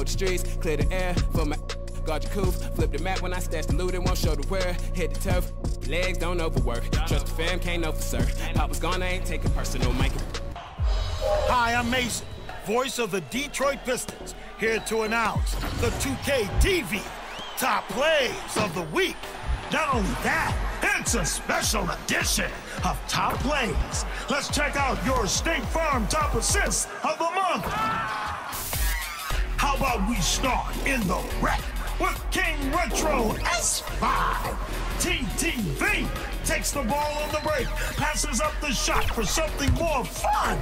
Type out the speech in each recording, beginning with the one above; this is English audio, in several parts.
The streets, clear the air for my guard your coof. Flip the map when I stash the loot and won't show the where. Hit the turf, legs don't overwork. Trust the fam, can't know for sir. Papa's gone, I ain't taking personal, Mike. Hi, I'm Mason, voice of the Detroit Pistons, here to announce the 2K TV top plays of the week. Not only that, it's a special edition of top plays. Let's check out your State Farm top assists of the month. How about we start in the wreck with King Retro S5. TTV takes the ball on the break, passes up the shot for something more fun.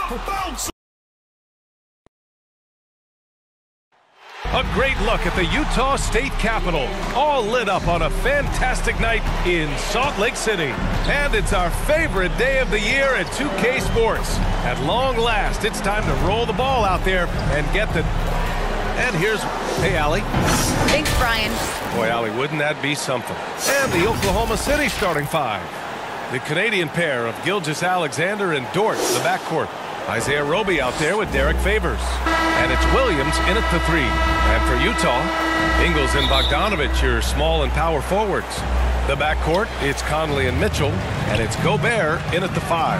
The bounce. A great look at the Utah State Capitol, all lit up on a fantastic night in Salt Lake City. And it's our favorite day of the year at 2K Sports. At long last, it's time to roll the ball out there and get the... And here's... Hey, Allie. Thanks, Brian. Boy, Allie, wouldn't that be something? And the Oklahoma City starting five. The Canadian pair of Gilgeous-Alexander and Dort, the backcourt. Isaiah Roby out there with Derek Favors. And it's Williams in at the three. And for Utah, Ingles and Bogdanovich, your small and power forwards. The backcourt, it's Conley and Mitchell. And it's Gobert in at the five.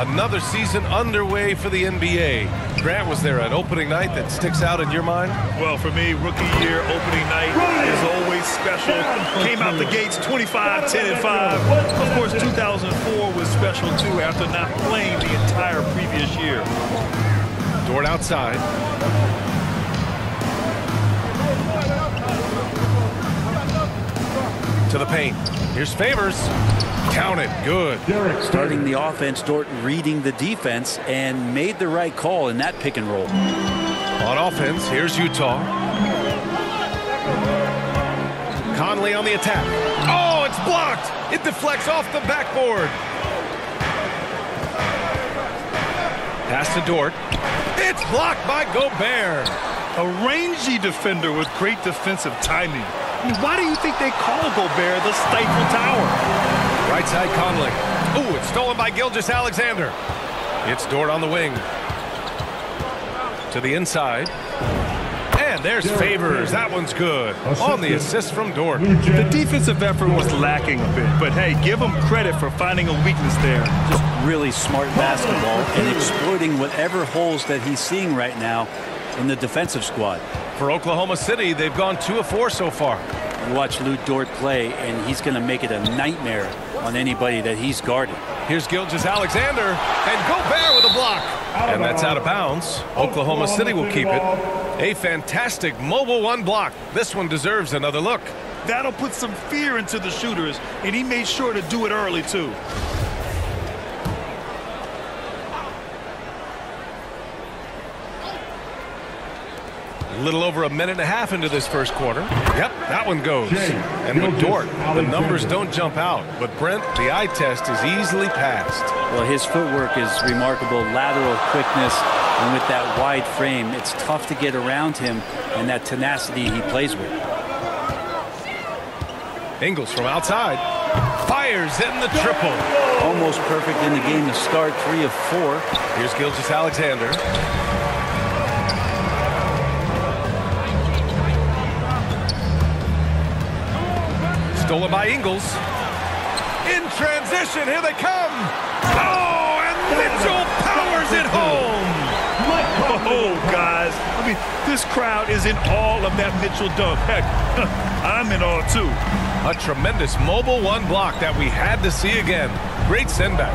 Another season underway for the NBA. Grant, was there an opening night that sticks out in your mind? Well, for me, rookie year opening night is always special. Came out the gates 25, 10, and 5. Of course, 2004 was special, too, after not playing the entire previous year. Dort outside. To the paint. Here's Favors. Count it. Good. Starting the offense, Dort reading the defense and made the right call in that pick and roll. On offense, here's Utah. Conley on the attack. Oh, it's blocked. It deflects off the backboard. Pass to Dort. It's blocked by Gobert. A rangy defender with great defensive timing. I mean, why do you think they call Gobert the Stifle Tower? Right side Conley. Ooh, it's stolen by Gilgeous-Alexander. It's Dort on the wing. To the inside. And there's Favors. That one's good. On the assist from Dort. The defensive effort was lacking a bit, but hey, give him credit for finding a weakness there. Just really smart basketball and exploiting whatever holes that he's seeing right now in the defensive squad. For Oklahoma City, they've gone 2 of 4 so far. You watch Lou Dort play, and he's going to make it a nightmare on anybody that he's guarding. Here's Gilgeous-Alexander, and Gobert with a block. And that's out of bounds. Oklahoma City will keep it. A fantastic mobile one block. This one deserves another look. That'll put some fear into the shooters, and he made sure to do it early, too. A little over a minute and a half into this first quarter. Yep, that one goes. And with Dort, the numbers don't jump out. But Brent, the eye test is easily passed. Well, his footwork is remarkable. Lateral quickness. And with that wide frame, it's tough to get around him and that tenacity he plays with. Ingles from outside. Fires in the triple. Almost perfect in the game to start, 3 of 4. Here's Gilgeous-Alexander. Stolen by Ingles. In transition, here they come. Oh, and Mitchell powers it home. Oh, guys. I mean, this crowd is in awe of that Mitchell dunk. Heck, I'm in awe, too. A tremendous mobile one block that we had to see again. Great sendback.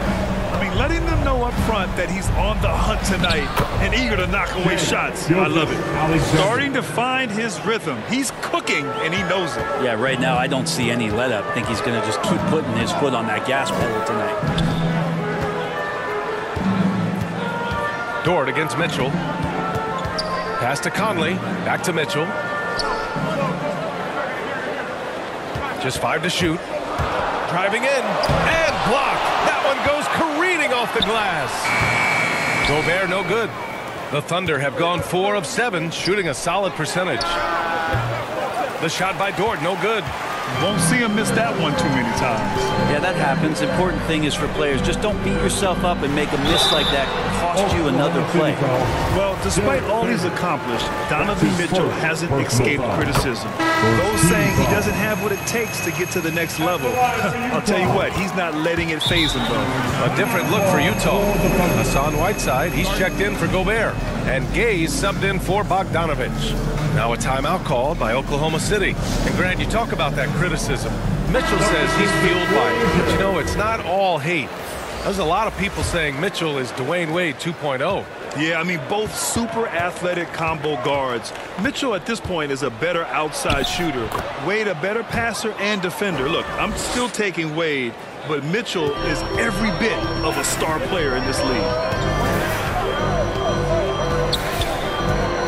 I mean, letting them know up front that he's on the hunt tonight and eager to knock away shots. I love it. Starting to find his rhythm. He's cooking, and he knows it. Yeah, right now I don't see any let up. I think he's going to just keep putting his foot on that gas pedal tonight. Dort against Mitchell. Pass to Conley. Back to Mitchell. Just 5 to shoot. Driving in. And blocked. That one goes careening off the glass. Gobert no good. The Thunder have gone 4 of 7, shooting a solid percentage. The shot by Dort no good. Won't see him miss that one too many times. Yeah, that happens. Important thing is for players, just don't beat yourself up and make a miss like that cost you another play. Well, despite all he's accomplished, Donovan Mitchell hasn't escaped criticism. Those saying he doesn't have what it takes to get to the next level. I'll tell you what, he's not letting it faze him, though. A different look for Utah. Hassan Whiteside, he's checked in for Gobert. And Gay subbed in for Bogdanovich. Now a timeout called by Oklahoma City. And Grant, you talk about that criticism. Mitchell says he's fueled by it. But you know, it's not all hate. There's a lot of people saying Mitchell is Dwayne Wade 2.0. Yeah, I mean, both super athletic combo guards. Mitchell at this point is a better outside shooter. Wade a better passer and defender. Look, I'm still taking Wade, but Mitchell is every bit of a star player in this league.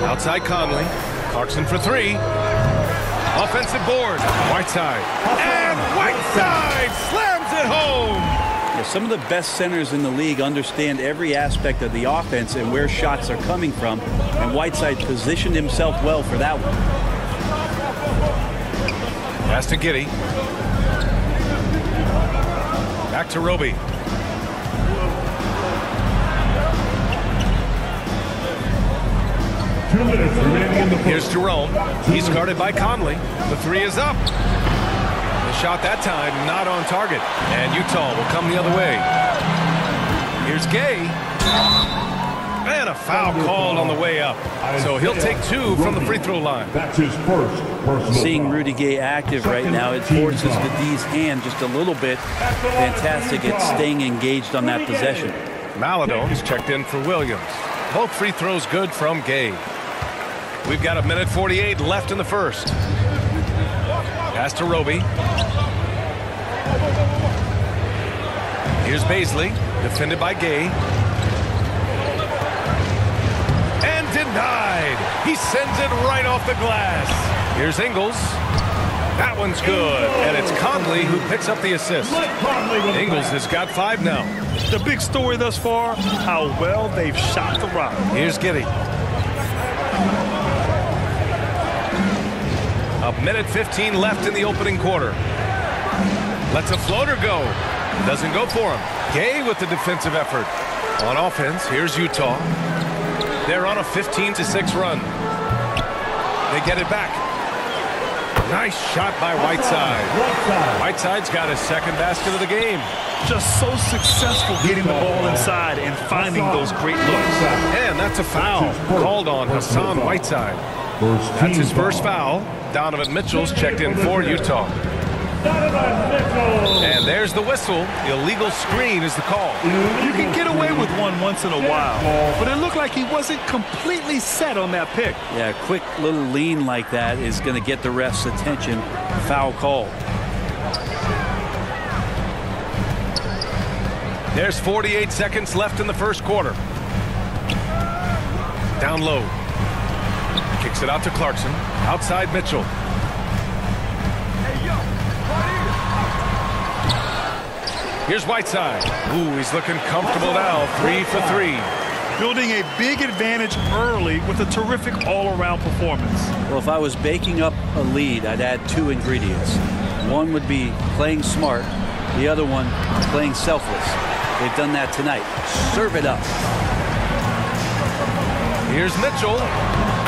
Outside Conley. Clarkson for three. Offensive board. Whiteside. And Whiteside slams it home. Yeah, some of the best centers in the league understand every aspect of the offense and where shots are coming from. And Whiteside positioned himself well for that one. Pass to Giddey. Back to Roby. Here's Jerome. He's guarded by Conley. The three is up. The shot that time not on target. And Utah will come the other way. Here's Gay. And a foul called on the way up. So he'll take two from the free throw line. That's his first personal. Seeing Rudy Gay active right now, it forces the D's hand just a little bit. Fantastic at staying engaged on that possession. Maladone's checked in for Williams. Both free throws good from Gay. We've got 1:48 left in the first. Pass to Roby. Here's Baisley, defended by Gay. And denied. He sends it right off the glass. Here's Ingles. That one's good. And it's Conley who picks up the assist. Ingles has got 5 now. The big story thus far, how well they've shot the rock. Here's Giddey. 1:15 left in the opening quarter. Lets a floater go. Doesn't go for him. Gay with the defensive effort. On offense, here's Utah. They're on a 15-6 run. They get it back. Nice shot by Whiteside. Whiteside's got his second basket of the game. Just so successful getting the ball inside and finding those great looks. And that's a foul called on Hassan Whiteside. That's his first foul. Donovan Mitchell's checked in for Utah. And there's the whistle. Illegal screen is the call. You can get away with one once in a while, but it looked like he wasn't completely set on that pick. Yeah, a quick little lean like that is going to get the ref's attention. Foul call. There's 48 seconds left in the first quarter. Down low. Kicks it out to Clarkson. Outside Mitchell. Here's Whiteside. Ooh, he's looking comfortable now. 3 for 3. Building a big advantage early with a terrific all-around performance. Well, if I was baking up a lead, I'd add 2 ingredients. One would be playing smart. The other one, playing selfless. They've done that tonight. Serve it up. Here's Mitchell.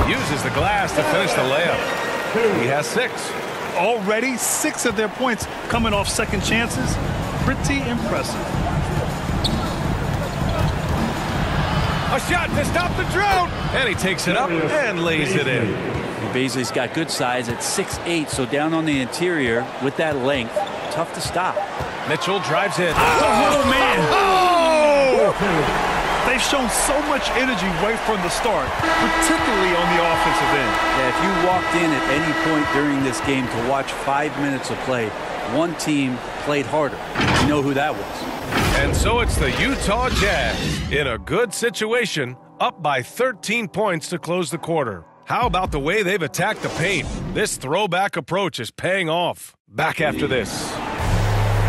Uses the glass to finish the layup. He has 6. Already 6 of their points coming off second chances. Pretty impressive. A shot to stop the drought. And he takes it up and lays it in. Baisley's got good size at 6'8", so down on the interior with that length, tough to stop. Mitchell drives in. Oh, man. Oh! They've shown so much energy right from the start, particularly on the offensive end. Yeah, if you walked in at any point during this game to watch 5 minutes of play, one team played harder. You know who that was. And so it's the Utah Jazz in a good situation, up by 13 points to close the quarter. How about the way they've attacked the paint? This throwback approach is paying off. Back after this.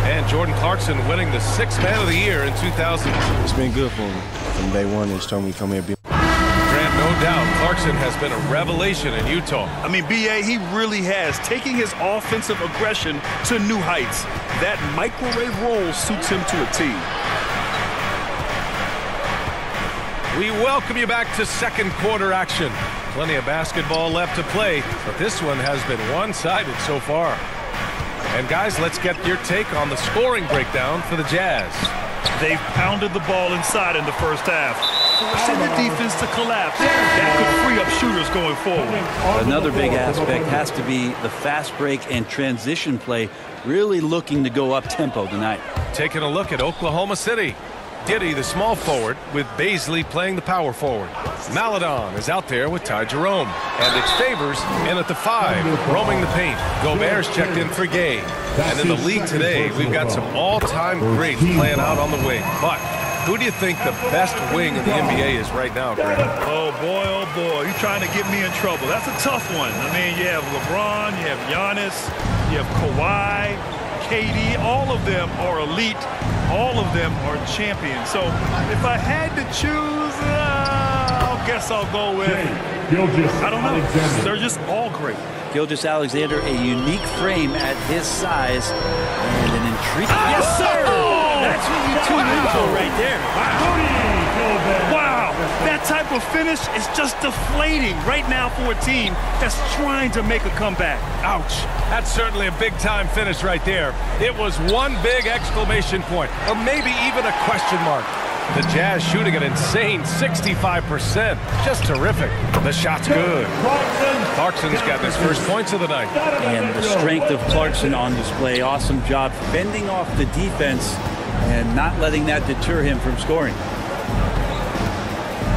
And Jordan Clarkson winning the 6th Man of the Year in 2000. It's been good for me. From day one, they told me to come here. Grant, no doubt, Clarkson has been a revelation in Utah. I mean, B.A., he really has, taking his offensive aggression to new heights. That microwave role suits him to a T. We welcome you back to second quarter action. Plenty of basketball left to play, but this one has been one-sided so far. And guys, let's get your take on the scoring breakdown for the Jazz. They've pounded the ball inside in the first half, forcing the defense to collapse. That could free up shooters going forward. Another big aspect has to be the fast break and transition play, really looking to go up-tempo tonight. Taking a look at Oklahoma City. Giddey, the small forward, with Bazley playing the power forward. Maledon is out there with Ty Jerome. And it's Favors in at the 5, roaming the paint. Gobert's checked in for Gay. And in the league today, we've got some all-time greats playing out on the wing. But who do you think the best wing in the NBA is right now, Greg? Oh, boy, you're trying to get me in trouble. That's a tough one. I mean, you have LeBron, you have Giannis, you have Kawhi, KD. All of them are elite. All of them are champions. So if I had to choose, I guess I'll go with, I don't know. They're just all great. Gilgeous-Alexander, a unique frame at his size and an intriguing. Yes, sir! That's what you tune in for right there. Wow, that type of finish is just deflating right now for a team that's trying to make a comeback. Ouch. That's certainly a big-time finish right there. It was one big exclamation point, or maybe even a question mark. The Jazz shooting an insane 65%. Just terrific. The shot's good. Clarkson's got his first points of the night. And the strength of Clarkson on display. Awesome job fending off the defense and not letting that deter him from scoring.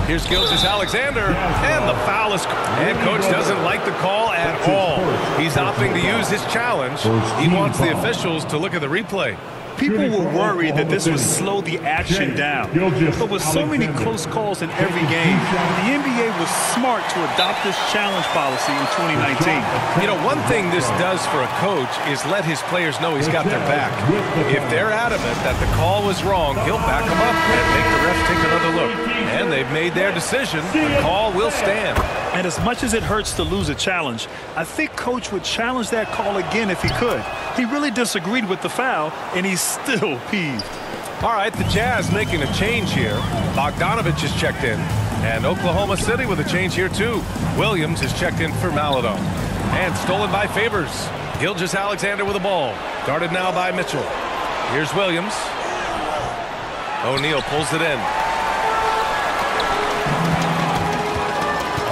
Here's Gilgeous-Alexander, and the foul is... And coach doesn't like the call at all. He's opting to use his challenge. He wants the officials to look at the replay. People were worried that this would slow the action down. But with so many close calls in every game, the NBA was smart to adopt this challenge policy in 2019. You know, one thing this does for a coach is let his players know he's got their back. If they're adamant that the call was wrong, he'll back them up and make the refs take another look. And they've made their decision. The call will stand. And as much as it hurts to lose a challenge, I think Coach would challenge that call again if he could. He really disagreed with the foul, and he's still peeved. All right, the Jazz making a change here. Bogdanovich is checked in, and Oklahoma City with a change here too. Williams is checked in for Maledon. And stolen by Favors. Gilgeous-Alexander with the ball. Guarded now by Mitchell. Here's Williams. O'Neal pulls it in.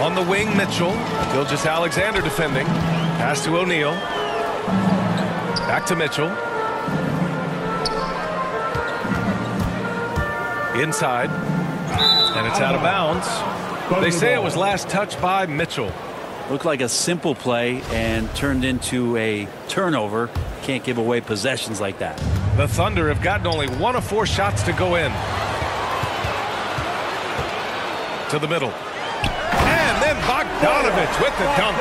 On the wing, Mitchell. Gilgeous-Alexander defending. Pass to O'Neal. Back to Mitchell. Inside. And it's out of bounds. They say it was last touched by Mitchell. Looked like a simple play and turned into a turnover. Can't give away possessions like that. The Thunder have gotten only 1 of 4 shots to go in. To the middle. And then Bogdanovich with the dunk.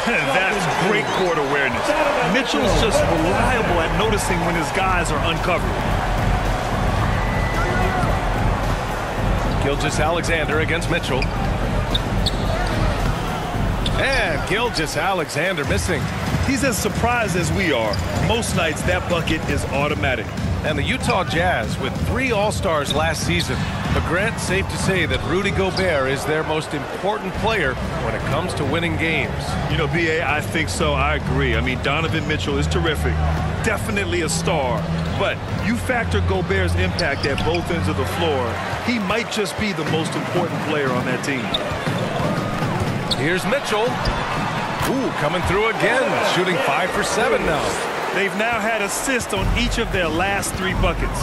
That's great court awareness. Mitchell's just reliable at noticing when his guys are uncovered. Gilgeous-Alexander against Mitchell. And Gilgeous-Alexander missing. He's as surprised as we are. Most nights that bucket is automatic. And the Utah Jazz with 3 All-Stars last season. But Grant, safe to say that Rudy Gobert is their most important player when it comes to winning games. You know, B.A., I think so. I agree. I mean, Donovan Mitchell is terrific. Definitely a star. But you factor Gobert's impact at both ends of the floor, he might just be the most important player on that team. Here's Mitchell. Ooh, coming through again. Shooting 5 for 7 now. They've now had assists on each of their last 3 buckets.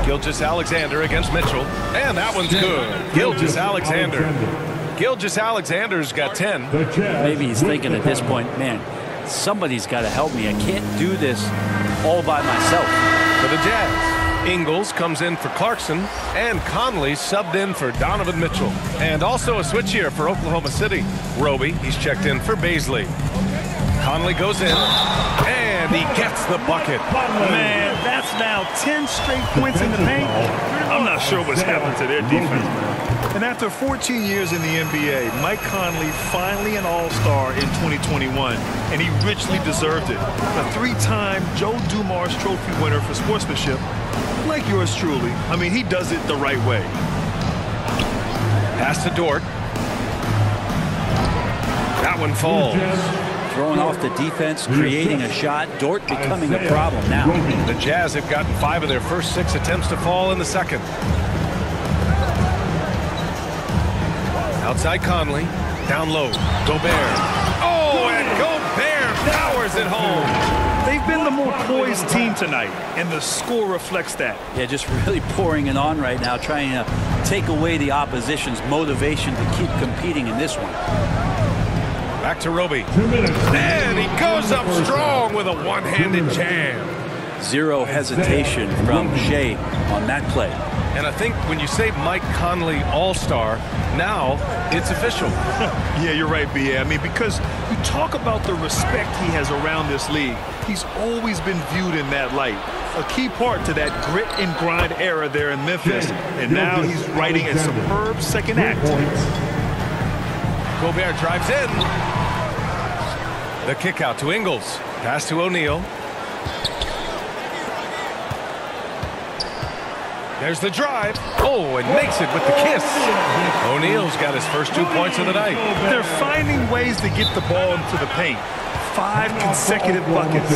Gilgeous-Alexander against Mitchell. And that one's good. Gilgeous-Alexander. Gilgeous-Alexander's got 10. Maybe he's thinking at this point, man, somebody's got to help me. I can't do this all by myself. For the Jazz, Ingles comes in for Clarkson, and Conley subbed in for Donovan Mitchell. And also a switch here for Oklahoma City. Roby, he's checked in for Bazley. Conley goes in, and he gets the bucket. Man, that's now 10 straight points in the paint. I'm not sure what's happened to their defense, man. And after 14 years in the NBA, Mike Conley finally an all-star in 2021, and he richly deserved it. A three-time Joe Dumars Trophy winner for sportsmanship, like yours truly. I mean, he does it the right way. Pass to Dort. That one falls. Throwing off the defense, creating a shot. Dort becoming a problem now. The Jazz have gotten 5 of their first 6 attempts to fall in the second. Outside Conley. Down low. Gobert. Oh, and Gobert powers it home. They've been the more poised team tonight, and the score reflects that. Yeah, just really pouring it on right now, trying to take away the opposition's motivation to keep competing in this one. Back to Roby. And he goes up strong with a one-handed jam. Zero hesitation from Shea on that play. And I think when you say Mike Conley all-star, now it's official. Yeah, you're right, B.A. I mean, because you talk about the respect he has around this league. He's always been viewed in that light. A key part to that grit and grind era there in Memphis. And now he's writing a superb second act. Gobert drives in. The kick out to Ingles. Pass to O'Neal. There's the drive. Oh, and makes it with the kiss. O'Neal's got his first 2 points of the night. They're finding ways to get the ball into the paint. 5 consecutive buckets.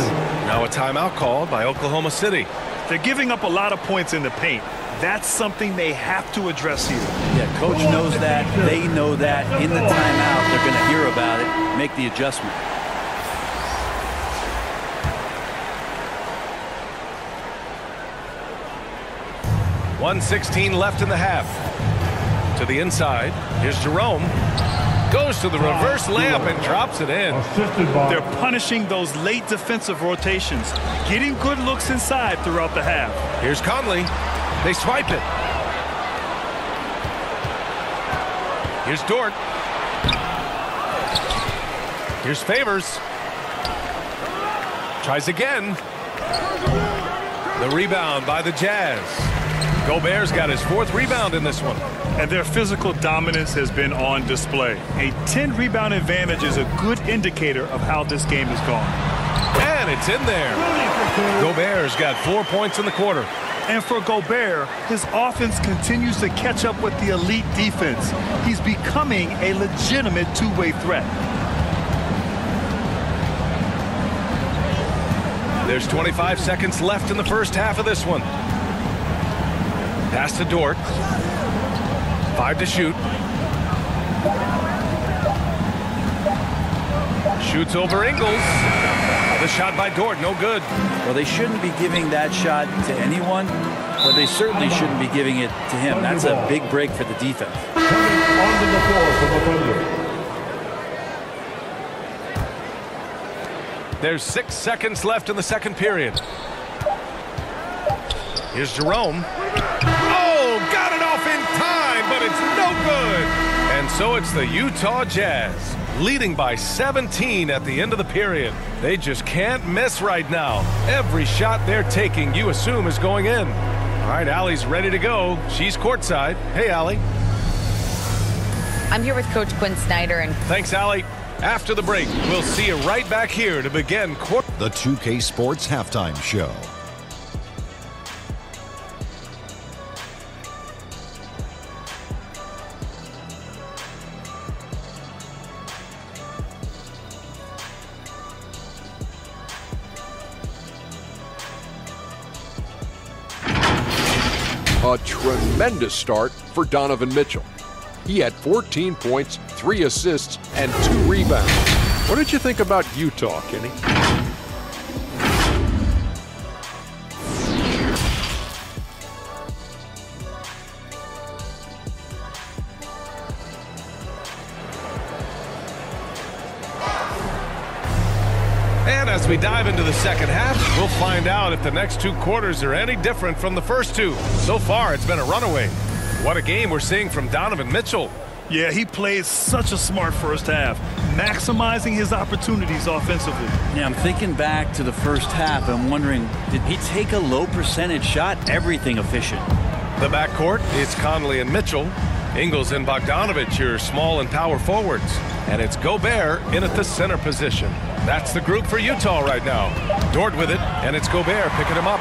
Now a timeout called by Oklahoma City. They're giving up a lot of points in the paint. That's something they have to address here. Yeah, coach knows that. They know that. In the timeout, they're going to hear about it, make the adjustment. .116 left in the half. To the inside. Here's Jerome. Goes to the reverse layup and drops it in. They're punishing those late defensive rotations, getting good looks inside throughout the half. Here's Conley. They swipe it. Here's Dort. Here's Favors. Tries again. The rebound by the Jazz. Gobert's got his 4th rebound in this one. And their physical dominance has been on display. A 10-rebound advantage is a good indicator of how this game has gone. And it's in there. Gobert's got 4 points in the quarter. And for Gobert, his offense continues to catch up with the elite defense. He's becoming a legitimate two-way threat. There's 25 seconds left in the first half of this one. Pass to Dort. 5 to shoot. Shoots over Ingles. The shot by Dort, no good. Well, they shouldn't be giving that shot to anyone, but they certainly shouldn't be giving it to him. That's a big break for the defense. Onto the floor for the Thunder. There's 6 seconds left in the second period. Here's Jerome. Oh, got it off in time, but it's no good. And so it's the Utah Jazz, leading by 17 at the end of the period. They just can't miss right now. Every shot they're taking, you assume, is going in. All right, Allie's ready to go. She's courtside. Hey, Allie. I'm here with Coach Quinn Snyder. And thanks, Allie. After the break, we'll see you right back here to begin the 2K Sports Halftime Show. A tremendous start for Donovan Mitchell. He had 14 points, 3 assists, and 2 rebounds. What did you think about Utah, Kenny? And as we dive into the second half, we'll find out if the next 2 quarters are any different from the first 2. So far, it's been a runaway. What a game we're seeing from Donovan Mitchell. Yeah, he played such a smart first half. maximizing his opportunities offensively. Yeah, I'm thinking back to the first half. I'm wondering, did he take a low percentage shot? Everything efficient. The backcourt is Conley and Mitchell. Ingles and Bogdanovic, your small and power forwards. And it's Gobert in at the center position. That's the group for Utah right now. Dort with it, and it's Gobert picking him up.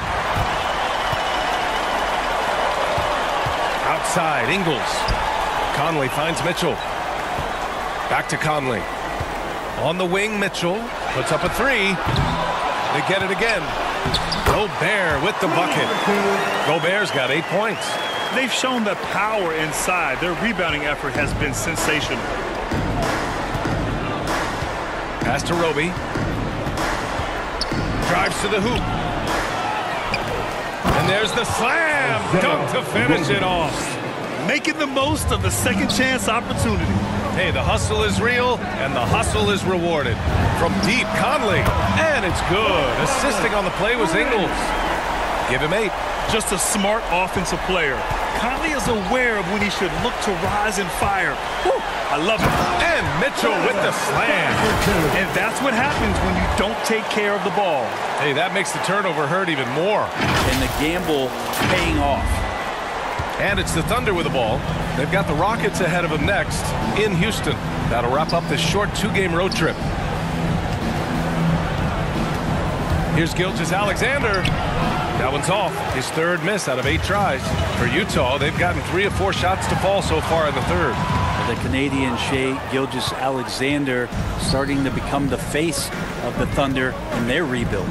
Outside, Ingles. Conley finds Mitchell. Back to Conley. On the wing, Mitchell puts up a three. They get it again. Gobert with the bucket. Gobert's got 8 points. They've shown that power inside. Their rebounding effort has been sensational. Pass to Roby. Drives to the hoop. And there's the slam dunk to finish it off. Making the most of the second chance opportunity. Hey, the hustle is real, and the hustle is rewarded. From deep, Conley, and it's good. Assisting on the play was Ingles. Give him 8. Just a smart offensive player. Conley is aware of when he should look to rise and fire. Woo, I love it. And Mitchell with the slam. And that's what happens when you don't take care of the ball. Hey, that makes the turnover hurt even more. And the gamble paying off. And it's the Thunder with the ball. They've got the Rockets ahead of them next in Houston. That'll wrap up this short 2-game road trip. Here's Gilgeous-Alexander. That one's off. His third miss out of 8 tries. For Utah, they've gotten 3 of 4 shots to fall so far in the third. The Canadian Shai Gilgeous-Alexander starting to become the face of the Thunder in their rebuild.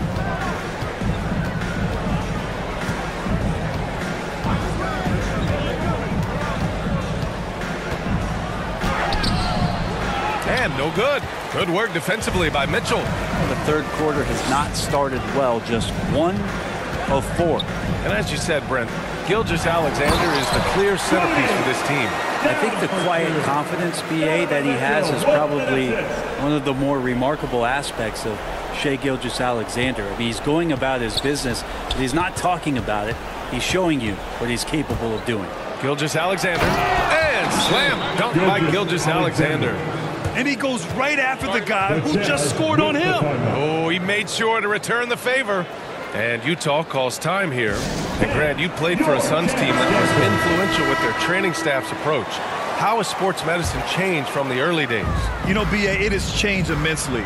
And no good. Good work defensively by Mitchell. The third quarter has not started well, just 1 of 4. And as you said, Brent, Gilgeous-Alexander is the clear centerpiece for this team. I think the quiet confidence, BA, that he has is probably one of the more remarkable aspects of Shai Gilgeous-Alexander. I mean, he's going about his business, but he's not talking about it. He's showing you what he's capable of doing. Gilgeous-Alexander, and slam dunk by Gilgeous-Alexander. And he goes right after the guy who just scored on him. Oh, he made sure to return the favor. And Utah calls time here. And Grant, you played for a Suns team that was influential with their training staff's approach. How has sports medicine changed from the early days? You know, BA, it has changed immensely.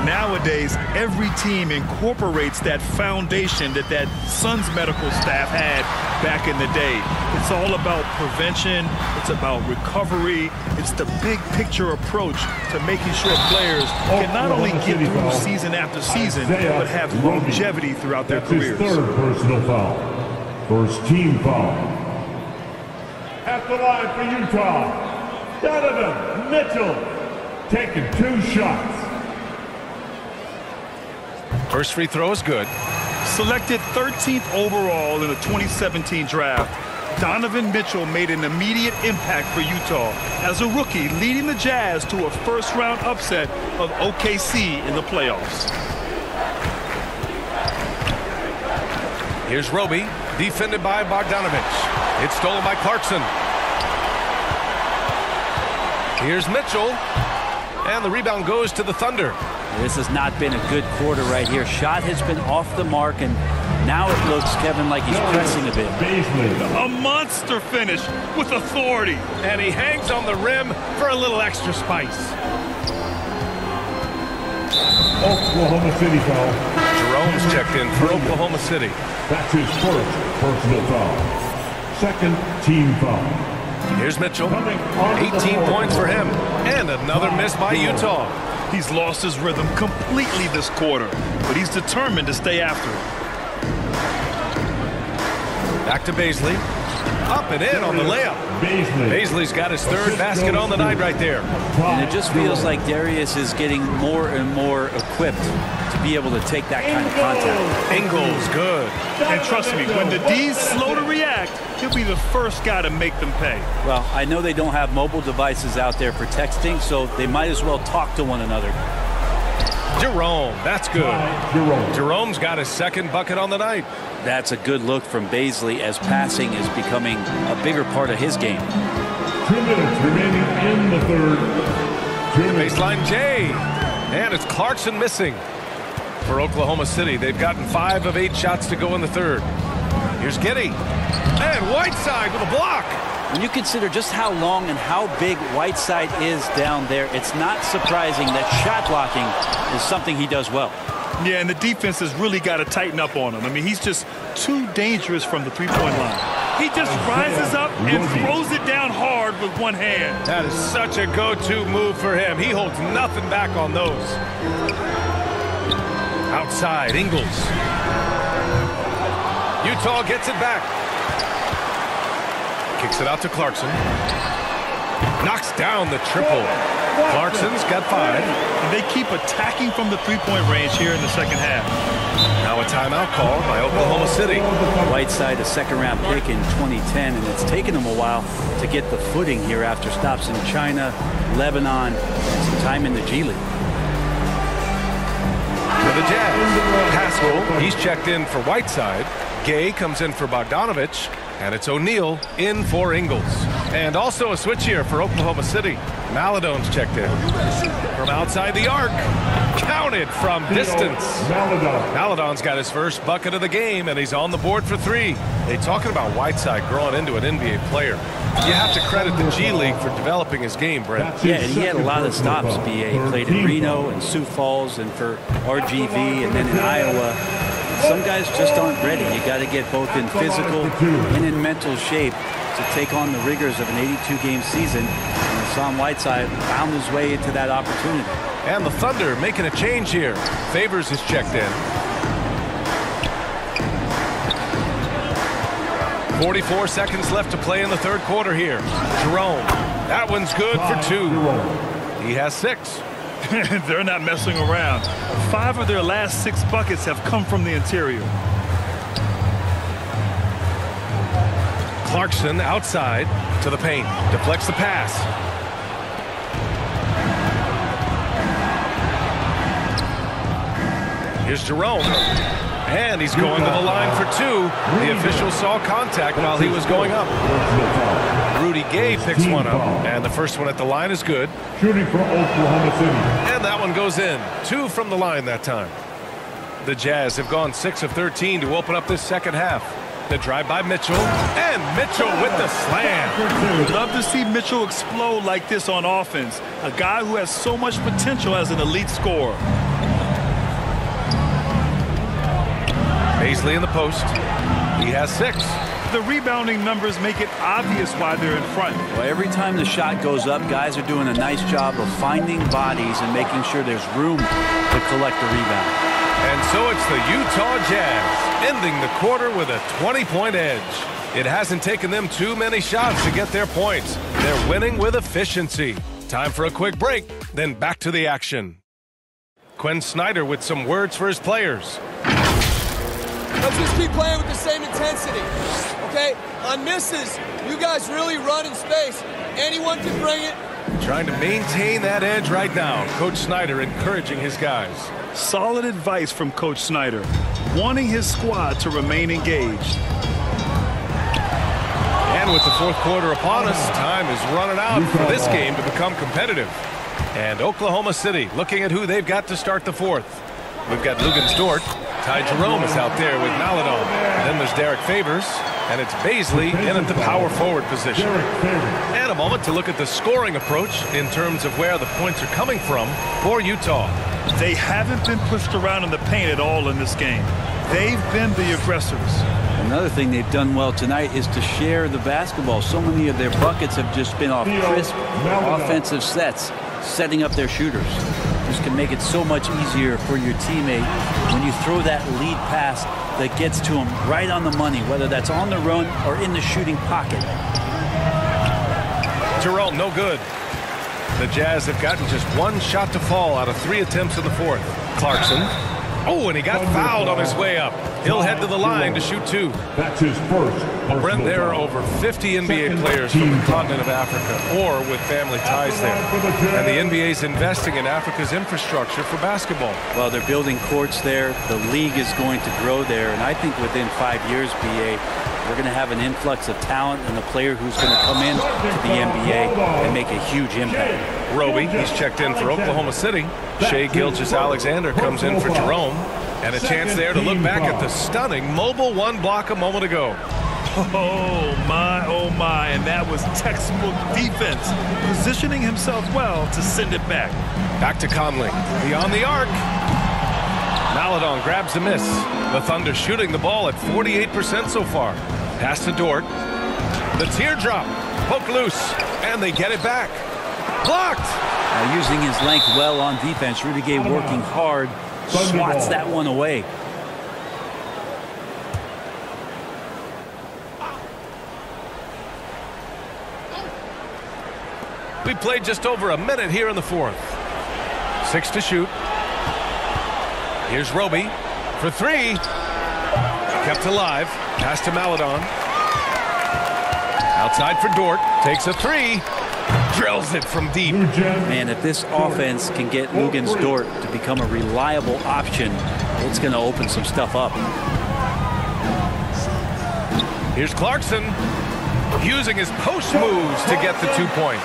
Nowadays, every team incorporates that foundation that Suns medical staff had back in the day. It's all about prevention. It's about recovery. It's the big picture approach to making sure players can not only get through season after season, but have longevity throughout their careers. His third personal foul. First team foul. At the line for Utah, Donovan Mitchell taking 2 shots. First free throw is good. Selected 13th overall in the 2017 draft, Donovan Mitchell made an immediate impact for Utah as a rookie, leading the Jazz to a first-round upset of OKC in the playoffs. Here's Roby, defended by Bogdanovic. It's stolen by Clarkson. Here's Mitchell, and the rebound goes to the Thunder. This has not been a good quarter right here. Shot has been off the mark, and now it looks, Kevin, like he's pressing a bit. A monster finish with authority. And he hangs on the rim for a little extra spice. Oklahoma City foul. Jerome's checked in for Oklahoma City. That's his first personal foul. Second team foul. Here's Mitchell. 18 points for him. And another miss by Utah. He's lost his rhythm completely this quarter, but he's determined to stay after it. Back to Bazley. Up and in on the layup. Bazley's got his third basket on the night right there. And it just feels like Darius is getting more and more equipped to be able to take that kind of contact. Ingles, good. And trust me, when the D's slow to react, he'll be the first guy to make them pay. Well, I know they don't have mobile devices out there for texting, so they might as well talk to one another. Jerome, that's good. Jerome's got his second bucket on the night. That's a good look from Bazley as passing is becoming a bigger part of his game. 2 minutes remaining in the third. baseline, Jay. And it's Clarkson missing for Oklahoma City. They've gotten 5 of 8 shots to go in the third. Here's Giddey. And Whiteside with a block. When you consider just how long and how big Whiteside is down there, it's not surprising that shot blocking is something he does well. Yeah, and the defense has really got to tighten up on him. I mean, he's just too dangerous from the three-point line. He just rises up and throws it down hard with one hand. That is such a go-to move for him. He holds nothing back on those. Outside, Ingles. Utah gets it back. Kicks it out to Clarkson. Knocks down the triple. Clarkson's got 5. And they keep attacking from the three-point range here in the second half. Now a timeout called by Oklahoma City. Whiteside, a second-round pick in 2010, and it's taken him a while to get the footing here after stops in China, Lebanon, and some time in the G League. For the Jazz, Haskell, he's checked in for Whiteside. Gay comes in for Bogdanovich. And it's O'Neal in for Ingles. And also a switch here for Oklahoma City. Maladone's checked in. From outside the arc. Counted from distance. Maladone's got his first bucket of the game, and he's on the board for 3. They talking about Whiteside growing into an NBA player. You have to credit the G League for developing his game, Brent. Yeah, and he had a lot of stops, B.A. He played in Reno and Sioux Falls and for RGV and then in Iowa. Some guys just aren't ready. You got to get both in physical and in mental shape to take on the rigors of an 82-game season. And Hassan Whiteside found his way into that opportunity. And the Thunder making a change here. Favors is checked in. 44 seconds left to play in the third quarter here. Jerome. That one's good for 2. He has 6. They're not messing around. 5 of their last 6 buckets have come from the interior. Clarkson outside to the paint. Deflects the pass. Here's Jerome. And he's going to the line for 2. The official saw contact while he was going up. Rudy Gay picks one up, and the first one at the line is good. Shooting for Oklahoma City. And that one goes in. 2 from the line that time. The Jazz have gone 6 of 13 to open up this second half. The drive by Mitchell, and Mitchell with the slam. Love to see Mitchell explode like this on offense. A guy who has so much potential as an elite scorer. Paisley in the post. He has 6. The rebounding numbers make it obvious why they're in front. Well, every time the shot goes up, guys are doing a nice job of finding bodies and making sure there's room to collect the rebound. And so it's the Utah Jazz ending the quarter with a 20-point edge. It hasn't taken them too many shots to get their points. They're winning with efficiency. Time for a quick break, then back to the action. Quinn Snyder with some words for his players. Let's just keep playing with the same intensity, okay? On misses, you guys really run in space. Anyone can bring it. Trying to maintain that edge right now. Coach Snyder encouraging his guys. Solid advice from Coach Snyder, wanting his squad to remain engaged. And with the fourth quarter upon us, time is running out for this game to become competitive. And Oklahoma City looking at who they've got to start the fourth. We've got Luguentz Dort. Ty Jerome is out there with Maladon. And then there's Derek Favors. And it's Baisley in at the power forward position. And a moment to look at the scoring approach in terms of where the points are coming from for Utah. They haven't been pushed around in the paint at all in this game. They've been the aggressors. Another thing they've done well tonight is to share the basketball. So many of their buckets have just been off crisp offensive sets, setting up their shooters. This can make it so much easier for your teammate when you throw that lead pass that gets to him right on the money, whether that's on the run or in the shooting pocket. Jerome, no good. The Jazz have gotten just 1 shot to fall out of 3 attempts in the fourth. Clarkson. Oh, and he got fouled on his way up. He'll head to the line to shoot 2. That's his first. Brent, there are over 50 NBA players from the continent of Africa or with family ties there. And the NBA's investing in Africa's infrastructure for basketball. Well, they're building courts there. The league is going to grow there. And I think within 5 years, BA, We're going to have an influx of talent and a player who's going to come in to the NBA and make a huge impact. Roby, he's checked in for Oklahoma City. Shai Gilgeous-Alexander comes in for Jerome. And a chance there to look back at the stunning mobile one block a moment ago. Oh my, and that was textbook defense, positioning himself well to send it back. Back to Conley, beyond the arc. Maledon grabs the miss. The Thunder shooting the ball at 48% so far. Pass to Dort. The teardrop, poke loose, and they get it back. Blocked! Now using his length well on defense, Rudy Gay working hard, swats that one away. We played just over a minute here in the fourth. 6 to shoot. Here's Roby for 3. Kept alive. Pass to Maledon. Outside for Dort. Takes a 3. Drills it from deep. Man, if this offense can get Luguentz Dort to become a reliable option, it's going to open some stuff up. Here's Clarkson. Using his post moves to get the 2 points.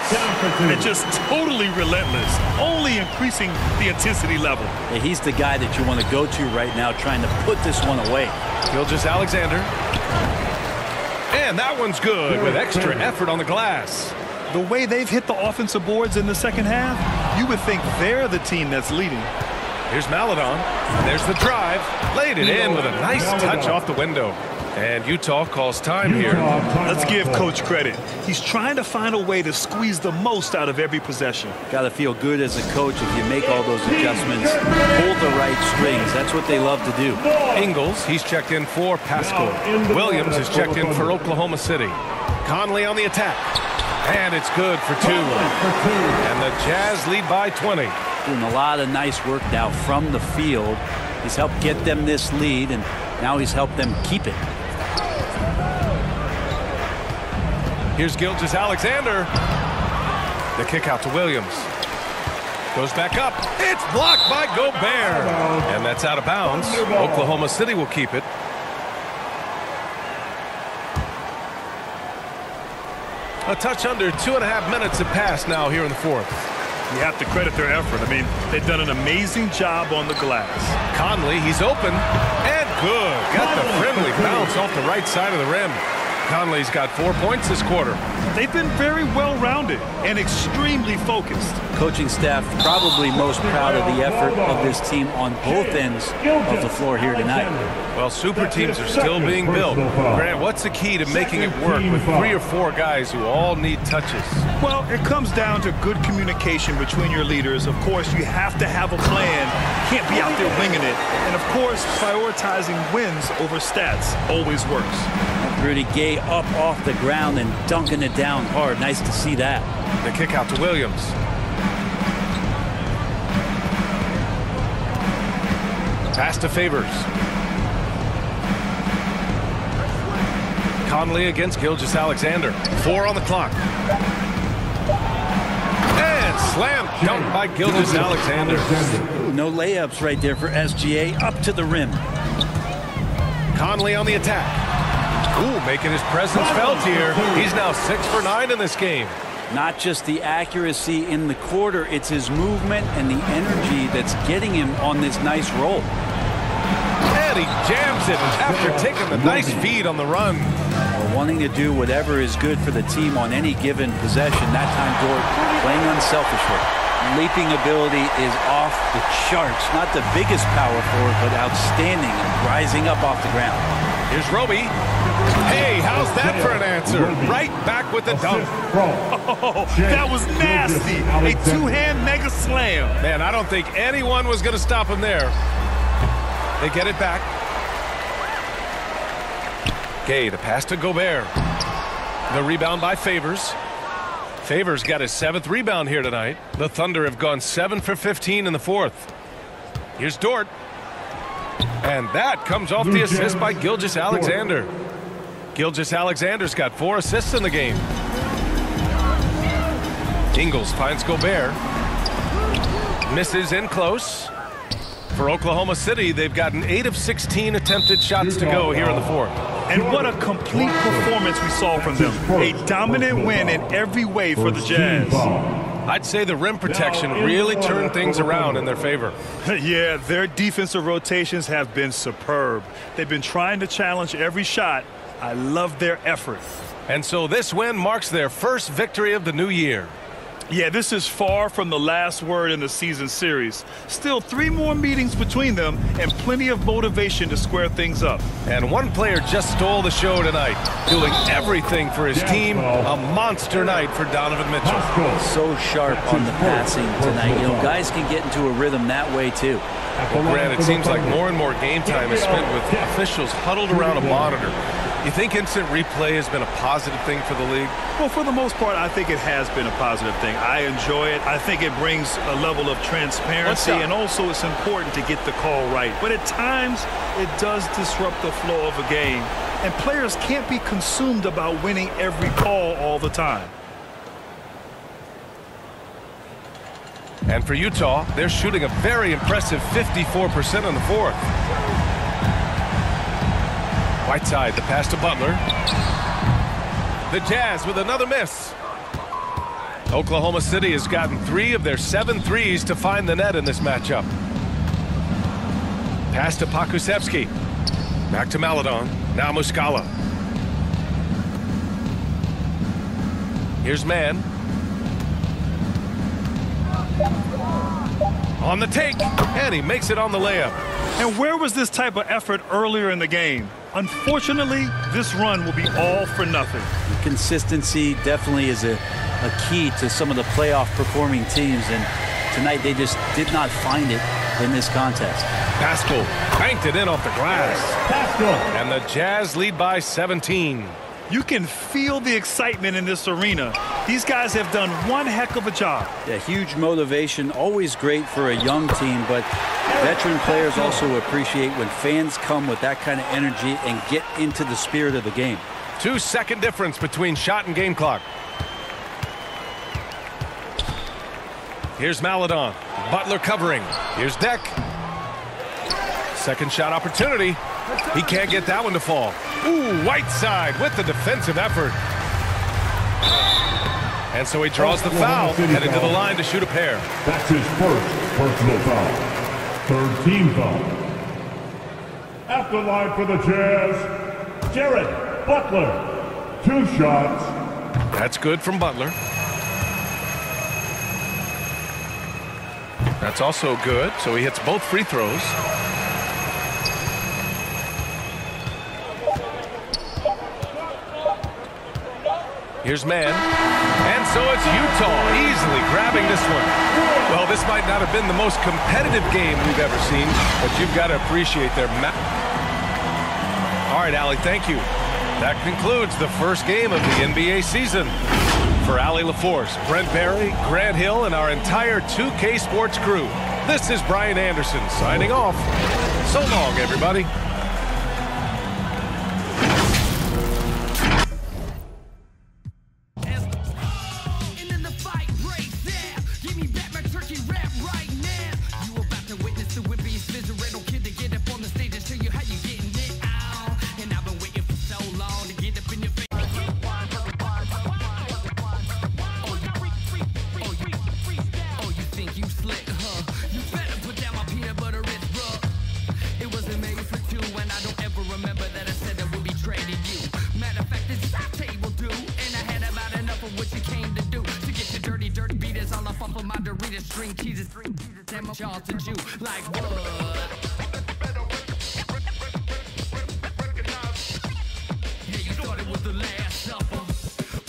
And just totally relentless, only increasing the intensity level. Yeah, he's the guy that you want to go to right now, trying to put this one away. Gilgeous-Alexander. And that one's good with extra effort on the glass. The way they've hit the offensive boards in the second half, you would think they're the team that's leading. Here's Maledon. There's the drive. Laid it in with a nice touch off the window. And Utah calls time here. Let's give Coach credit. He's trying to find a way to squeeze the most out of every possession. Got to feel good as a coach if you make all those adjustments. Hold the right strings. That's what they love to do. Ingles, he's checked in for Pascal. Williams is checked in for Oklahoma City. Conley on the attack. And it's good for 2. And the Jazz lead by 20. Doing a lot of nice work now from the field. He's helped get them this lead, and now he's helped them keep it. Here's Gilgeous-Alexander. The kick out to Williams. Goes back up. It's blocked by Gobert. And that's out of bounds. Oklahoma City will keep it. A touch under 2.5 minutes have passed now here in the fourth. You have to credit their effort. I mean, they've done an amazing job on the glass. Conley, he's open. And good. Got the friendly bounce off the right side of the rim. Conley's got 4 points this quarter. They've been very well-rounded and extremely focused. Coaching staff probably most proud of the effort of this team on both ends of the floor here tonight. Well, super teams are still being built. Grant, what's the key to making it work with 3 or 4 guys who all need touches? Well, it comes down to good communication between your leaders. Of course, you have to have a plan. You can't be out there winging it. And, of course, prioritizing wins over stats always works. Rudy Gay up off the ground and dunking it down hard. Nice to see that. The kick out to Williams. Pass to Favors. Conley against Gilgeous-Alexander. 4 on the clock. And slam dunk by Gilgeous-Alexander. No layups right there for SGA. Up to the rim. Conley on the attack. Ooh, making his presence felt here. He's now 6 for 9 in this game. Not just the accuracy in the quarter, it's his movement and the energy that's getting him on this nice roll. And he jams it after taking the nice feed on the run. Wanting to do whatever is good for the team on any given possession. That time, Dort playing unselfishly. Leaping ability is off the charts. Not the biggest power forward, but outstanding and rising up off the ground. Here's Roby. Hey, how's that for an answer? Right back with the dunk. Oh, that was nasty. A 2-hand mega slam. Man, I don't think anyone was going to stop him there. They get it back. Gay, the pass to Gobert. The rebound by Favors. Favors got his 7th rebound here tonight. The Thunder have gone 7 for 15 in the fourth. Here's Dort. And that comes off the assist by Gilgeous-Alexander. Gilgeous-Alexander's got 4 assists in the game. Ingles finds Gobert. Misses in close. For Oklahoma City, they've gotten 8 of 16 attempted shots to go here in the fourth. And what a complete performance we saw from them. A dominant win in every way for the Jazz. I'd say the rim protection really turned things around in their favor. Yeah, their defensive rotations have been superb. They've been trying to challenge every shot. I love their effort. And so this win marks their first victory of the new year. Yeah, this is far from the last word in the season series. Still 3 more meetings between them and plenty of motivation to square things up. And one player just stole the show tonight, doing everything for his team. A monster night for Donovan Mitchell. So sharp on the passing tonight. You know, guys can get into a rhythm that way too. Well, Grant, it seems like more and more game time is spent with officials huddled around a monitor. You think instant replay has been a positive thing for the league? Well, for the most part, I think it has been a positive thing. I enjoy it. I think it brings a level of transparency, and also it's important to get the call right. But at times, it does disrupt the flow of a game, and players can't be consumed about winning every call all the time. And for Utah, they're shooting a very impressive 54% in the fourth. Whiteside, the pass to Butler. The Jazz with another miss. Oklahoma City has gotten 3 of their 7 threes to find the net in this matchup. Pass to Pokusevski. Back to Maledon. Now Muscala. Here's Mann. On the take, and he makes it on the layup. And where was this type of effort earlier in the game? Unfortunately, this run will be all for nothing. Consistency definitely is a key to some of the playoff performing teams, and tonight they just did not find it in this contest. Pascal banked it in off the glass. And the Jazz lead by 17. You can feel the excitement in this arena. These guys have done one heck of a job. Yeah, huge motivation, always great for a young team, but veteran players also appreciate when fans come with that kind of energy and get into the spirit of the game. 2-second difference between shot and game clock. Here's Maledon. Butler covering. Here's Deck. Second shot opportunity. He can't get that one to fall. Ooh, Whiteside with the defensive effort. And so he draws the foul, heading to the line to shoot a pair. That's his first personal foul. Third team foul. At the line for the Jazz, Jared Butler. 2 shots. That's good from Butler. That's also good, so he hits both free throws. Here's Mann. And so it's Utah easily grabbing this one. Well, this might not have been the most competitive game we've ever seen, but you've got to appreciate their All right, Allie, thank you. That concludes the first game of the NBA season. For Allie LaForce, Brent Barry, Grant Hill, and our entire 2K Sports crew, this is Brian Anderson signing off. So long, everybody. String cheeses, damn y'all to you like what? Yeah, you thought it was the last supper,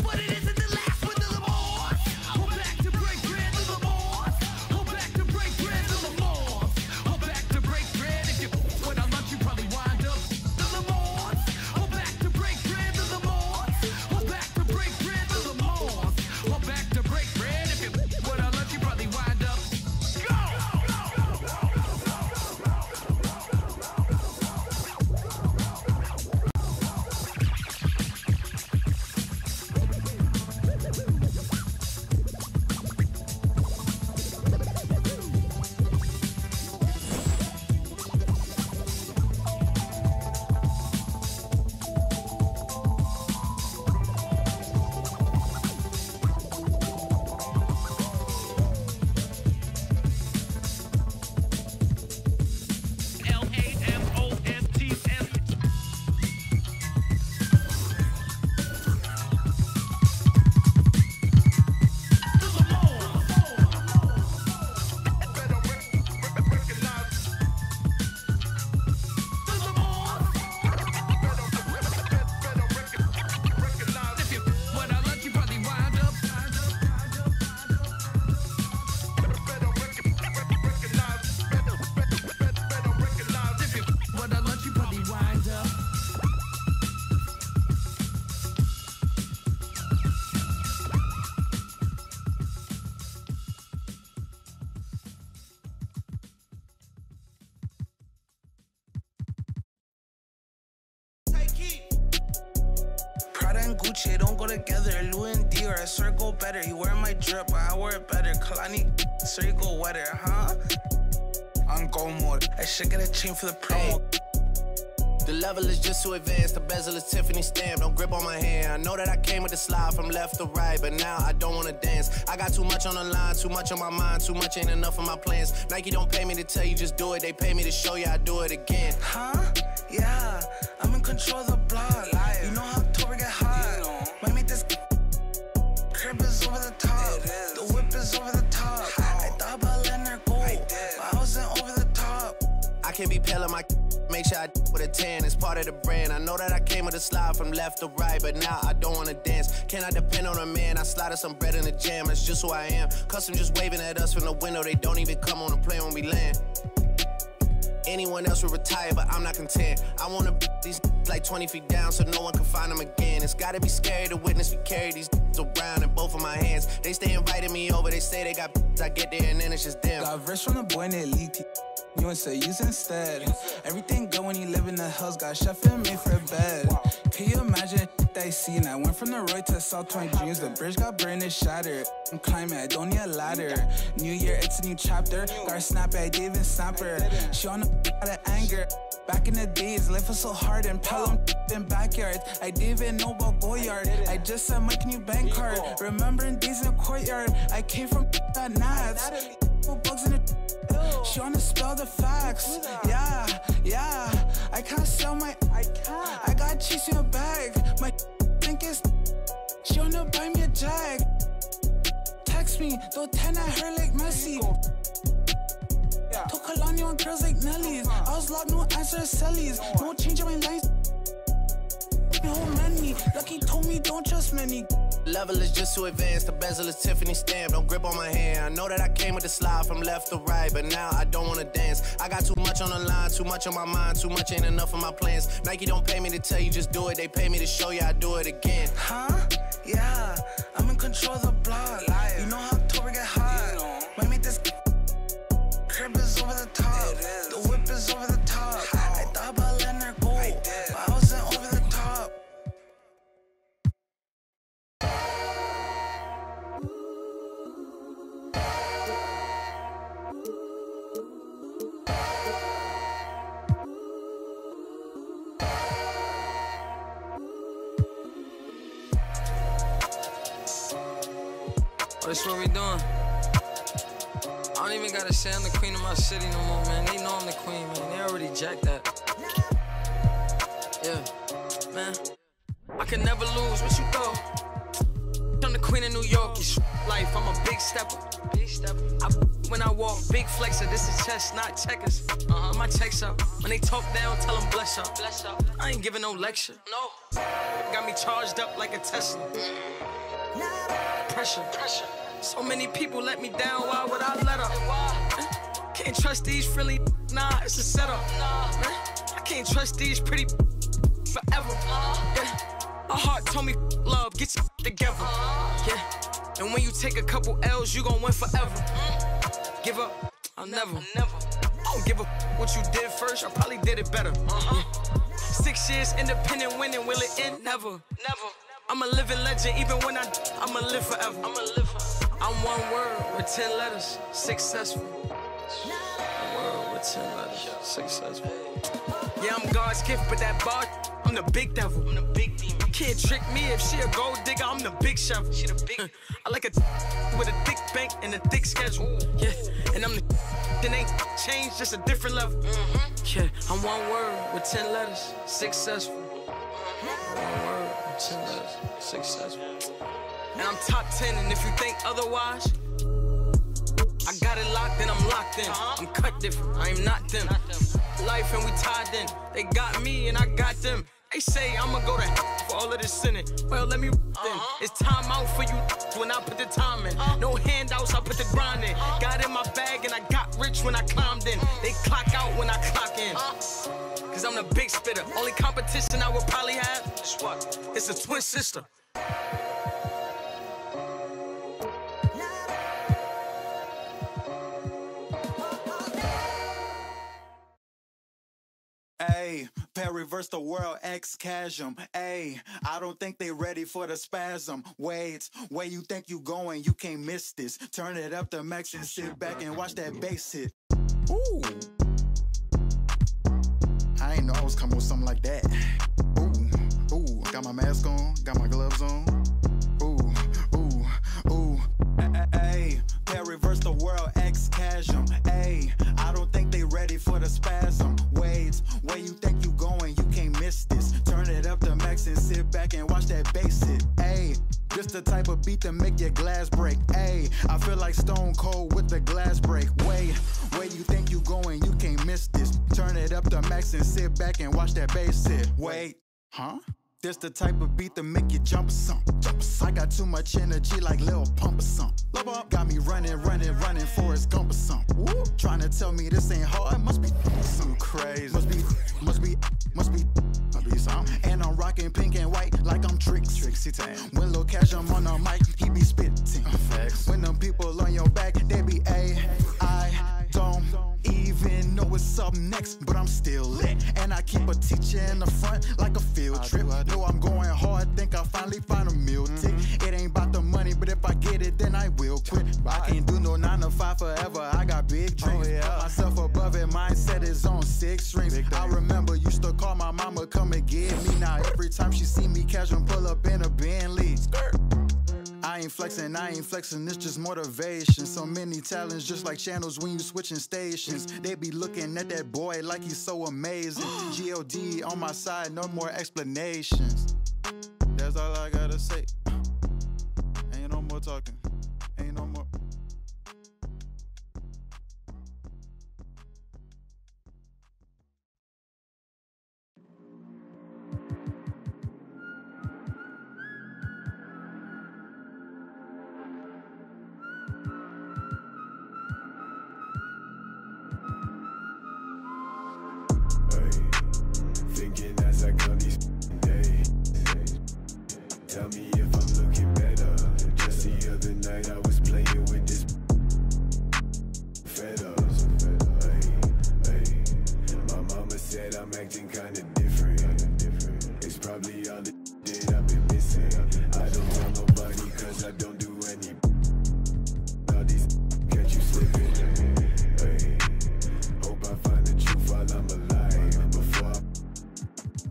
but it isn't the last with the Lamars. Go back to break bread to the Lamars. Go back to break bread to the Lamars. Go back to break bread. If you went on lunch, you probably wind up the Lamars. Go back to break bread to the Lamars. Go back to break bread to the Lamars. Go back to break bread. If you went on lunch, you probably wind up. Prada and Gucci don't go together. Louis and Dior, I swear go better. He wear my drip, but I wear it better. Kalani, swear you go wetter, huh? On go mode. I should get a chain for the promo. The level is just too advanced. The bezel is Tiffany stamped. Don't grip on my hand. I know that I came with the slide from left to right, but now I don't wanna dance. I got too much on the line, too much on my mind, too much ain't enough of my plans. Nike don't pay me to tell you just do it. They pay me to show you I do it again. Huh? Yeah, I'm in control of the block. You know how October get hot. Might make this crib is over the top. The whip is over the top. I thought about letting her go, but I wasn't over the top. I can't be pale in my make sure I with a 10. It's part of the brand. I know that I came with a slide from left to right, but now I don't wanna dance. Can I depend on a man? I slide some bread in the jam. That's just who I am. Custom just waving at us from the window. They don't even come on the plane when we land. Anyone else would retire, but I'm not content. I wanna these like 20 feet down so no one can find them again. It's gotta be scary to witness me carry these around in both of my hands. They stay inviting me over. They say they got I get there and then it's just them. Got rich from the boy in elite. You and say use instead. Everything good when you live in the hills. Got chef and made for a bed. Can you imagine that I seen? I went from the Roy to South Point Dreams. The bridge got burned and shattered. I'm climbing, I don't need a ladder. New year, it's a new chapter. Got her snap it, I didn't even snap her. She on the out of anger. Back in the days, life was so hard and Pelham in backyards. I didn't even know about Goyard. I just sent my new bank card. Remembering days in the courtyard. I came from that Nats. Bugs in the she wanna spell the facts. Yeah. I can't sell my. I got cheese in a bag. My think it's. She wanna buy me a jag. Text me, throw 10 at her like Messi. Took Kalani on girls like Nelly's. I was locked, no answer to Sellies. No change in my lines. No money. Lucky told me don't trust many. Level is just too advanced. The bezel is Tiffany stamped. Don't grip on my hand. I know that I came with the slide from left to right, but now I don't wanna dance. I got too much on the line, too much on my mind, too much ain't enough of my plans. Nike don't pay me to tell you just do it. They pay me to show you I do it again. Huh? Yeah, I'm in control of the block. You know how October get hot. Might make this crib is over the top. The whip is over the top. I thought about letting her go, but I wasn't over the top. Oh, this what we doing? I don't even gotta say I'm the queen of my city no more, man. They know I'm the queen, man. They already jacked that. Yeah, man. I can never lose. What you thought? I'm the queen of New York. It's life. I'm a big stepper. When I walk, big flexer. This is chess, not checkers. My checks up. When they talk down, tell them bless up. I ain't giving no lecture. No. Got me charged up like a Tesla. Pressure. So many people let me down, why would I let up? Can't trust these frilly, nah, it's a setup. Man, I can't trust these pretty forever. Yeah. My heart told me love, get your together. Yeah. And when you take a couple L's, you gon' win forever. Give up, I'll never. I don't give a what you did first, I probably did it better. Yeah. 6 years independent winning, will it end? Never. I'm a living legend, even when I'ma live forever. I'm one word with 10 letters, successful. One word with 10 letters, successful. Yeah, I'm God's gift, but that bar, I'm the big devil. I'm the big demon. Can't trick me if she a gold digger, I'm the big shovel. She the big. I like a with a thick bank and a thick schedule. Yeah, and I'm the that ain't changed, just a different level. Yeah, I'm one word with 10 letters, successful. One word with 10 letters, successful. And I'm top 10, and if you think otherwise, I got it locked and I'm locked in. I'm cut different, I am not them. Life and we tied in. They got me and I got them. They say I'ma go to for all of this sinning. Well, let me then. It's time out for you when I put the time in. No handouts, I put the grind in. Got in my bag and I got rich when I climbed in. They clock out when I clock in. Cause I'm the big spitter. Only competition I would probably have is what? It's a twin sister. Hey, pair reverse the world, X chasm. Ayy, I don't think they ready for the spasm. Wait, where you think you going? You can't miss this. Turn it up to max and sit back and watch that bass hit. Ooh. I ain't know I was coming with something like that. Ooh, ooh, got my mask on, got my gloves on. Ooh, ooh, ooh. Ayy, pair reverse the world, X chasm. Ayy, I don't think they ready for the spasm. Wait, where you think you going? You can't miss this. Turn it up to max and sit back and watch that bass hit. Ayy, this the type of beat to make your glass break. Ayy, I feel like Stone Cold with the glass break. Wait, where you think you going? You can't miss this. Turn it up to max and sit back and watch that bass hit. Wait, huh? This the type of beat to make you jump or something. I got too much energy like Lil Pump or something. Got me running, Forrest Gump or something. Trying to tell me this ain't hard, must be something crazy. Must be something. And I'm rocking pink and white like I'm Trixie Tan. When Lil Cash I'm on the mic, he be spitting. When them people on your back, they be I don't even know what's up next, but I'm still lit. And I keep a teacher in the front like a field trip. Know I'm going hard, think I finally find a meal tick. It ain't about the money, but if I get it, then I will quit. I can't do no 9 to 5 forever, I got big dreams. Put myself above it, mindset is on 6 strings. I remember used to call my mama, come and get me. Now every time she see me, casual pull up in a Bentley. I ain't flexing, it's just motivation. So many talents, just like channels when you switching stations. They be looking at that boy like he's so amazing. G.O.D. on my side, no more explanations. That's all I gotta say. Ain't no more talking, ain't no more. Thinking as I count these days. Tell me if I'm looking better. Just the other night I was playing with this fed up. My mama said I'm acting kinda different. It's probably all the that I've been missing. I don't tell nobody cause I don't do any. All these catch you slipping. Hope I find the truth while I'm alive.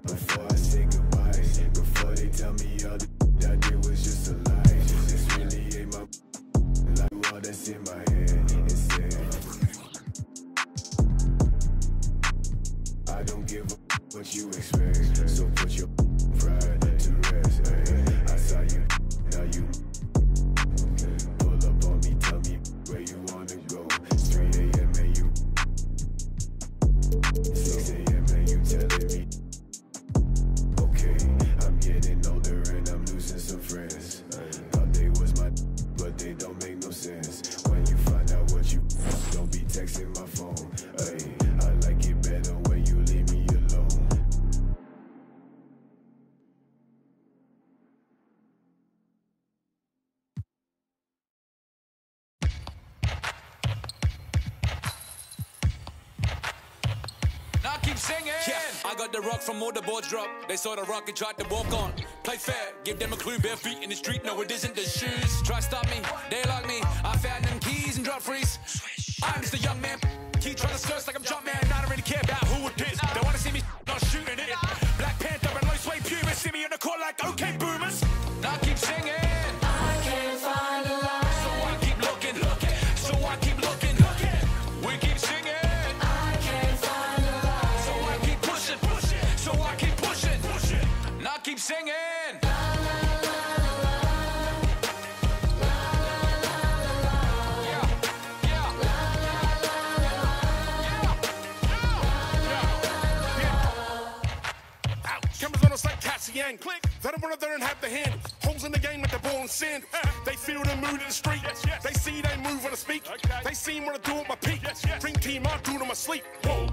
Before I say goodbye, before they tell me all the I did was just a lie. This really ain't my life, all that's in my head instead. I don't give a what you expect, so put your pride to rest. I saw you, now you pull up on me, tell me where you wanna go. It's 3 a.m. and you 6 a.m. and you telling me. I'm getting older and I'm losing some friends. Thought they was my, but they don't make no sense. When you find out what you don't be texting my phone. I like it better when you leave me alone. Now keep singing. Yeah, I got the rock from all the boards drop. They saw the rock and tried to walk on. Play fair, give them a clue. Bare feet in the street, no it isn't the shoes. Try stop me, they like me. I found them keys and drop freeze. I'm just a young man. Keep trying to search like I'm Jumpman. I don't really care about who it is. They wanna see me not shooting it. Black Panther and low sway pumas. See me in the court like okay boomers. Now keep singing. I can't find a line. So I keep looking. So I keep looking. We keep singing. Keep singing. Cameras on us like Cassian. Click. They don't wanna there and have the handles. Holes in the game with the ball and sandals. They feel the mood in the street. They see they move when I speak. They see what I do at my peak. Dream team, I do it on my sleep. Whoa.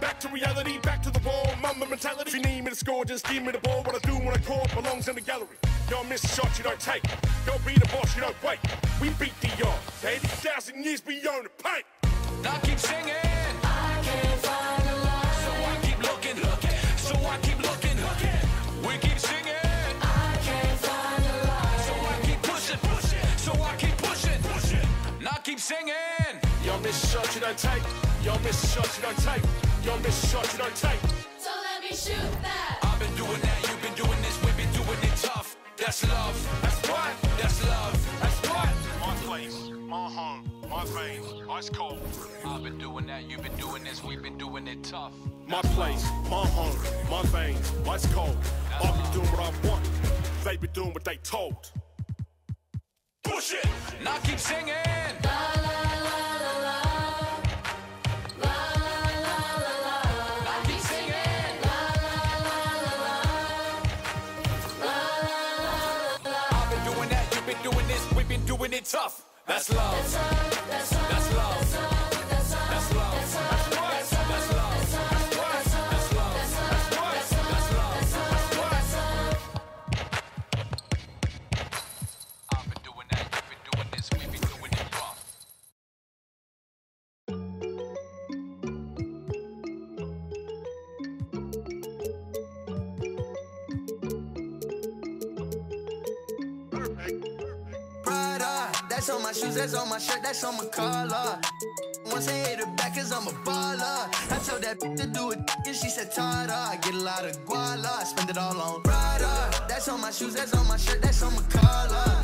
Back to reality, back to the wall. Mamba mentality. If you need me to score, just give me the ball. What I do when I call belongs in the gallery. Y'all miss a shot you don't take. Y'all be the boss, you don't wait. We beat the odds. 80,000 years beyond the paint. Now keep singing. I can't find a line. So I keep looking. So singing. Yo, miss shot you don't take. Yo, miss shot you don't take. Yo, miss shot you don't take. So let me shoot that. I've been doing that, you've been doing this, we've been doing it tough. That's love. That's right. That's love. That's right. My place, my home, my veins, ice cold. I've been doing that, you've been doing this, we've been doing it tough. My place, my home, my veins, ice cold. I'll be doing what I want. They be doing what they told. Bullshit. Now keep singing. Doing it tough. That's love. That's love. That's love. That's love. That's love. That's love. That's love. That's love. That's love. I've been doing that. You've been doing this. We've been doing it rough. That's on my shoes, that's on my shirt, that's on my collar. Once I hit her back, cause I'm a baller. I told that to do it, and she said, Tada. I get a lot of guala, I spend it all on Prada. That's on my shoes, that's on my shirt, that's on my collar.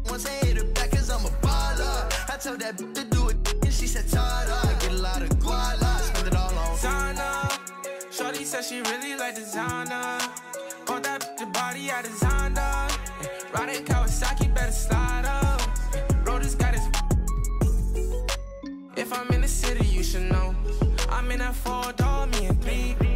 Once I hit her back, cause I'm a baller. I told that to do it, and she said, Tada. I get a lot of guala, I spend it all on Zana. Shorty said she really like designer. Bought that the body I designed her. Riding Kawasaki, better slide up. Rollers got his. If I'm in the city, you should know. I'm in that 4-door, me and 3.